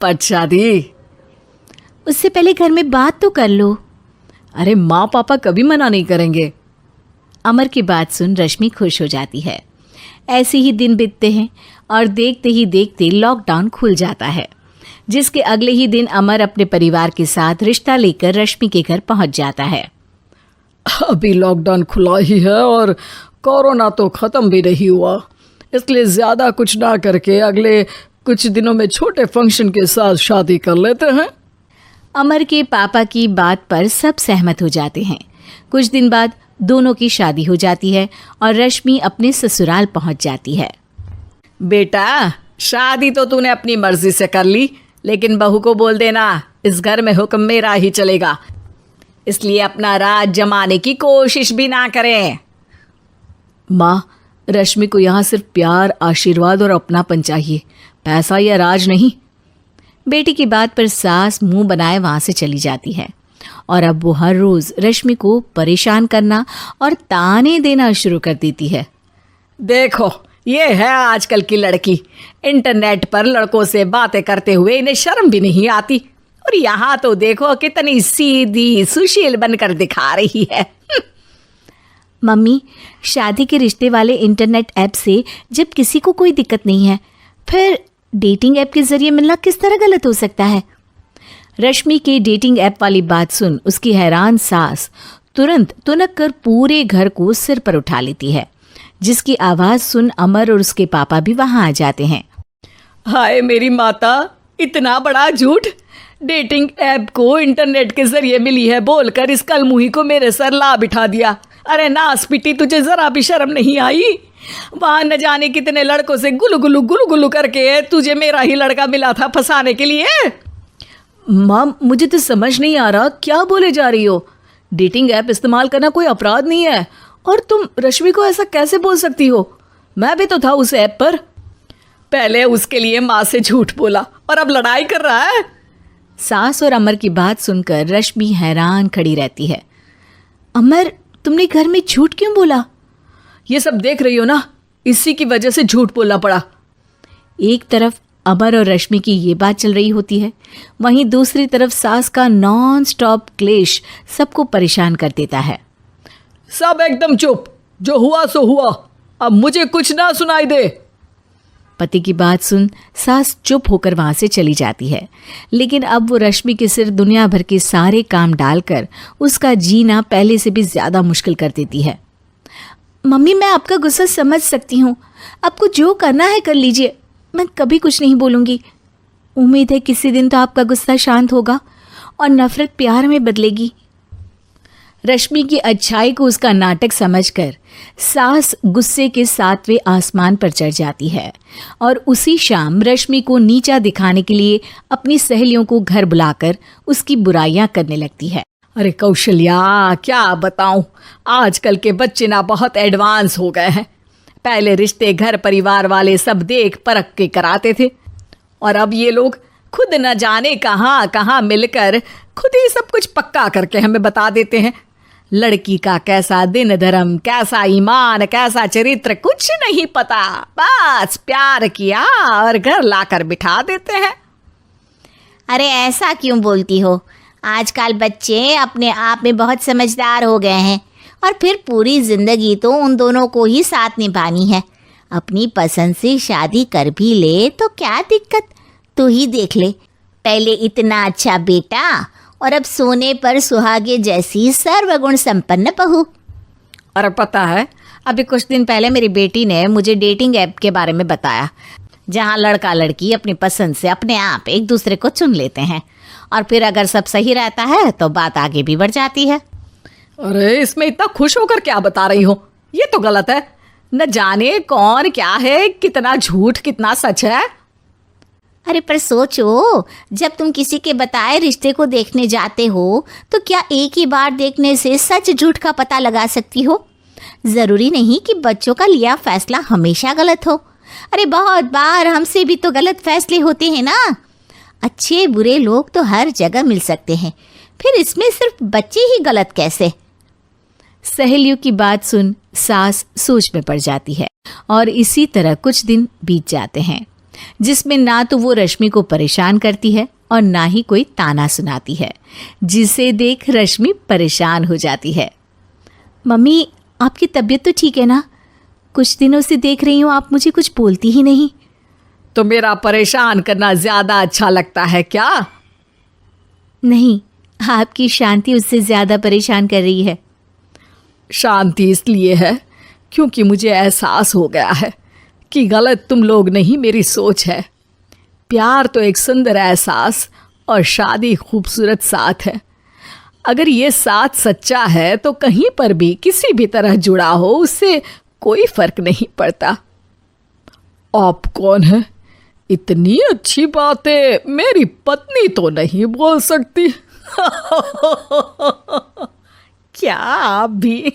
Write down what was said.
पट शादी। उससे पहले घर में बात तो कर लो। अरे माँ पापा कभी मना नहीं करेंगे। अमर की बात सुन रश्मि खुश हो जाती है। ऐसे ही दिन बीतते हैं और देखते ही देखते लॉकडाउन खुल जाता है, जिसके अगले ही दिन अमर अपने परिवार के साथ रिश्ता लेकर रश्मि के घर पहुंच जाता है। अभी लॉकडाउन खुला ही है और कोरोना तो ख़त्म भी नहीं हुआ, इसलिए ज़्यादा कुछ ना करके अगले कुछ दिनों में छोटे फंक्शन के साथ शादी कर लेते हैं। अमर के पापा की बात पर सब सहमत हो जाते हैं। कुछ दिन बाद दोनों की शादी हो जाती है और रश्मि अपने ससुराल पहुंच जाती है। बेटा, शादी तो तूने अपनी मर्जी से कर ली, लेकिन बहू को बोल देना इस घर में हुक्म मेरा ही चलेगा, इसलिए अपना राज जमाने की कोशिश भी ना करें। माँ, रश्मि को यहाँ सिर्फ प्यार, आशीर्वाद और अपनापन चाहिए, पैसा या राज नहीं। बेटी की बात पर सास मुंह बनाए वहाँ से चली जाती है और अब वो हर रोज़ रश्मि को परेशान करना और ताने देना शुरू कर देती है। देखो, ये है आजकल की लड़की, इंटरनेट पर लड़कों से बातें करते हुए इन्हें शर्म भी नहीं आती, और यहाँ तो देखो कितनी सीधी सुशील बनकर दिखा रही है। मम्मी, शादी के रिश्ते वाले इंटरनेट ऐप से जब किसी को कोई दिक्कत नहीं है, फिर डेटिंग ऐप के जरिए मिलना किस तरह गलत हो सकता है? रश्मि के डेटिंग ऐप वाली बात सुन उसकी हैरान सास तुरंत तुनक कर पूरे घर को सिर पर उठा लेती है, जिसकी आवाज़ सुन अमर और उसके पापा भी वहाँ आ जाते हैं। हाय मेरी माता, इतना बड़ा झूठ! डेटिंग ऐप को इंटरनेट के जरिए मिली है बोलकर इस कलमुही को मेरे सर ला बिठा दिया। अरे नास पिटी, तुझे जरा भी शर्म नहीं आई? वहाँ न जाने कितने लड़कों से गुलू गुलू करके तुझे मेरा ही लड़का मिला था फंसाने के लिए। माँ, मुझे तो समझ नहीं आ रहा क्या बोले जा रही हो। डेटिंग ऐप इस्तेमाल करना कोई अपराध नहीं है, और तुम रश्मि को ऐसा कैसे बोल सकती हो? मैं भी तो था उस ऐप पर। पहले उसके लिए माँ से झूठ बोला और अब लड़ाई कर रहा है। सास और अमर की बात सुनकर रश्मि हैरान खड़ी रहती है। अमर, तुमने घर में झूठ क्यों बोला? ये सब देख रही हो ना, इसी की वजह से झूठ बोलना पड़ा। एक तरफ अमर और रश्मि की ये बात चल रही होती है, वहीं दूसरी तरफ सास का नॉन स्टॉप क्लेश सबको परेशान कर देता है। सब एकदम चुप, जो हुआ सो हुआ, अब मुझे कुछ ना सुनाई दे। पति की बात सुन सास चुप होकर वहां से चली जाती है, लेकिन अब वो रश्मि के सिर दुनिया भर के सारे काम डालकर उसका जीना पहले से भी ज्यादा मुश्किल कर देती है। मम्मी, मैं आपका गुस्सा समझ सकती हूँ, आपको जो करना है कर लीजिए, मैं कभी कुछ नहीं बोलूँगी। उम्मीद है किसी दिन तो आपका गुस्सा शांत होगा और नफरत प्यार में बदलेगी। रश्मि की अच्छाई को उसका नाटक समझकर सास गुस्से के 7वें आसमान पर चढ़ जाती है और उसी शाम रश्मि को नीचा दिखाने के लिए अपनी सहेलियों को घर बुलाकर उसकी बुराइयां करने लगती है। अरे कौशल्या, क्या बताऊं, आजकल के बच्चे ना बहुत एडवांस हो गए हैं। पहले रिश्ते घर परिवार वाले सब देख परख के कराते थे, और अब ये लोग खुद न जाने कहाँ कहाँ मिलकर खुद ही सब कुछ पक्का करके हमें बता देते हैं। लड़की का कैसा दिन धर्म, कैसा ईमान, कैसा चरित्र कुछ नहीं पता, बस प्यार किया और घर लाकर बिठा देते हैं। अरे ऐसा क्यों बोलती हो? आजकल बच्चे अपने आप में बहुत समझदार हो गए हैं, और फिर पूरी जिंदगी तो उन दोनों को ही साथ निभानी है। अपनी पसंद से शादी कर भी ले तो क्या दिक्कत? तू ही देख ले, पहले इतना अच्छा बेटा और अब सोने पर सुहागे जैसी सर्वगुण संपन्न बहू। और पता है, अभी कुछ दिन पहले मेरी बेटी ने मुझे डेटिंग ऐप के बारे में बताया, जहाँ लड़का लड़की अपनी पसंद से अपने आप एक दूसरे को चुन लेते हैं, और फिर अगर सब सही रहता है तो बात आगे भी बढ़ जाती है। अरे इसमें इतना खुश होकर क्या बता रही हो? ये तो गलत है। न जाने कौन क्या है, कितना झूठ कितना सच है। अरे पर सोचो, जब तुम किसी के बताए रिश्ते को देखने जाते हो तो क्या एक ही बार देखने से सच झूठ का पता लगा सकती हो? ज़रूरी नहीं कि बच्चों का लिया फैसला हमेशा गलत हो। अरे बहुत बार हमसे भी तो गलत फैसले होते हैं ना। अच्छे बुरे लोग तो हर जगह मिल सकते हैं, फिर इसमें सिर्फ बच्चे ही गलत कैसे? सहेलियों की बात सुन सास सोच में पड़ जाती है और इसी तरह कुछ दिन बीत जाते हैं। जिसमें ना तो वो रश्मि को परेशान करती है और ना ही कोई ताना सुनाती है, जिसे देख रश्मि परेशान हो जाती है। मम्मी, आपकी तबीयत तो ठीक है ना? कुछ दिनों से देख रही हूँ आप मुझे कुछ बोलती ही नहीं। तो मेरा परेशान करना ज्यादा अच्छा लगता है क्या? नहीं, आपकी शांति उससे ज़्यादा परेशान कर रही है। शांति इसलिए है क्योंकि मुझे एहसास हो गया है कि गलत तुम लोग नहीं, मेरी सोच है। प्यार तो एक सुंदर एहसास और शादी खूबसूरत साथ है। अगर ये साथ सच्चा है तो कहीं पर भी किसी भी तरह जुड़ा हो, उससे कोई फर्क नहीं पड़ता। आप कौन है? इतनी अच्छी बातें मेरी पत्नी तो नहीं बोल सकती। क्या आप भी?